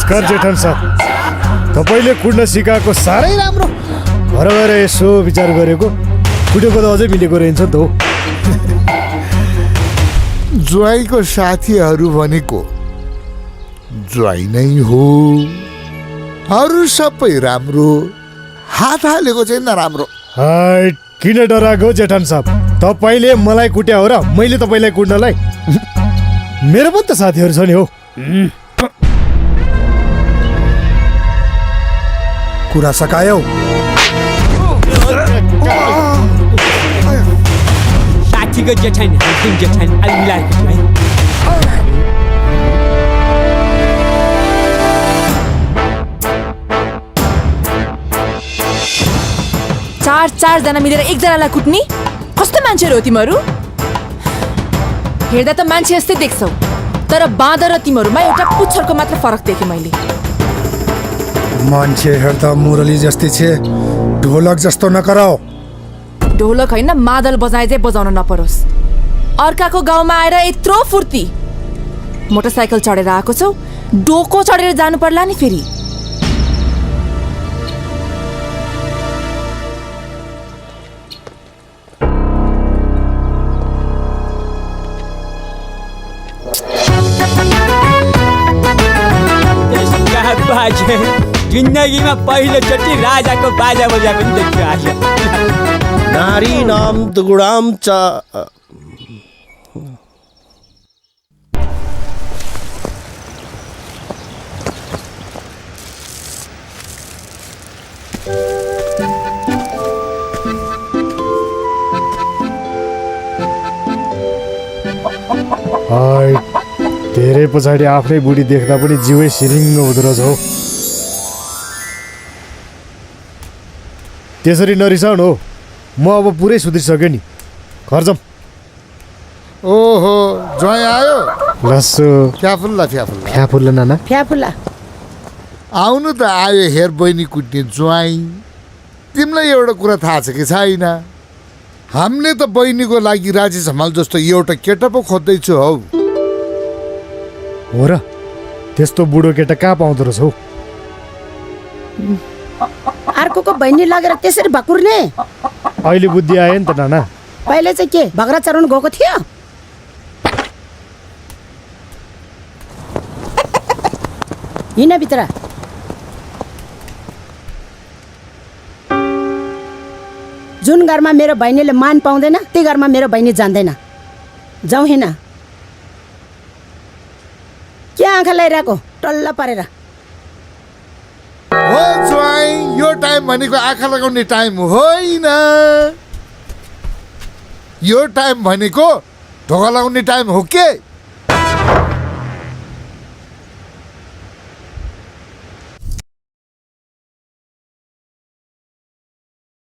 नमस्कार जेठन साहब, तपाईँले कुट्न सिकाएको साह्रै राम्रो। घर गएर यसो विचार गरेको कुटेको त अझै मिलेको रहेछ नि त हो। ज्वाइँको साथीहरू भनेको ज्वाइँ नै हो। अरू सबै राम्रो, हात हालेको चाहिँ नराम्रो। हाय, किन डराएको जेठन साहब? तपाईँले मलाई कुट्या हो र मैले तपाईँलाई कुट्नलाई? मेरो पनि त साथीहरू छ नि हो। कुरा सकायौ। साथीको जेठान अन्तिम जेठान अल्लाहको है। चारजना मिलेर एकजनालाई कुट्ने कस्तो मान्छेहरू हो तिमीहरू? हेर्दा त मान्छे जस्तै देख्छौ, तर बाँदर र तिमीहरूमा एउटा पुच्छरको मात्र फरक देखेँ मैले। मान्छे हेर्दा मुरली जस्तै छे, ढोलक जस्तो नकराओ। ढोलक होइन, मादल बजाए चाहिँ बजाउन नपरोस्। अर्काको गाउँमा आएर यत्रो फुर्ती, मोटरसाइकल चढेर आएको छौ, डोको चढेर जानु पर्ला नि फेरि। जिन्दगीमा पहिलोचोटि राजाको बाजा बजाएको पनि देख्छु आज। नारी नाम दुगुडाम च। हाय, धेरै पछाडि आफ्नै बुढी देख्दा पनि जिउै सिरिङ्ग हुँदो रहेछ हो। त्यसरी नरिसाउनु हो, म अब पुरै सुध्रिसकेँ नि। घर जाऊँ। ओहो, ज्वाइँ आयो? लस्सो फ्याफुल्ला नाना। फ्याफुल्ला आउनु त आयो हेर बहिनी कुट्ने ज्वाइँ। तिमीलाई एउटा कुरा थाहा छ कि छैन? हामीले त बहिनीको लागि राजेश हमाल जस्तो एउटा केटा पो खोज्दैछु हौ। हो र? त्यस्तो बुढो केटा कहाँ पाउँदो रहेछ हौ? अर्कोको बहिनी लगेर त्यसरी भकुर्ने? अहिले बुद्धि आयो नि त नाना। पहिले चाहिँ के बगरा चराउनु गएको थियो? हिँड भित्र। जुन घरमा मेरो बहिनीले मान पाउँदैन त्यही घरमा मेरो बहिनी जान्दैन। जाउँ हिँड। के आँखा लगाइरहेको टल्ल परेर? हो ज्वाइँ, यो टाइम भनेको आँखा लगाउने टाइम होइन। यो टाइम भनेको ढोका लगाउने टाइम हो के?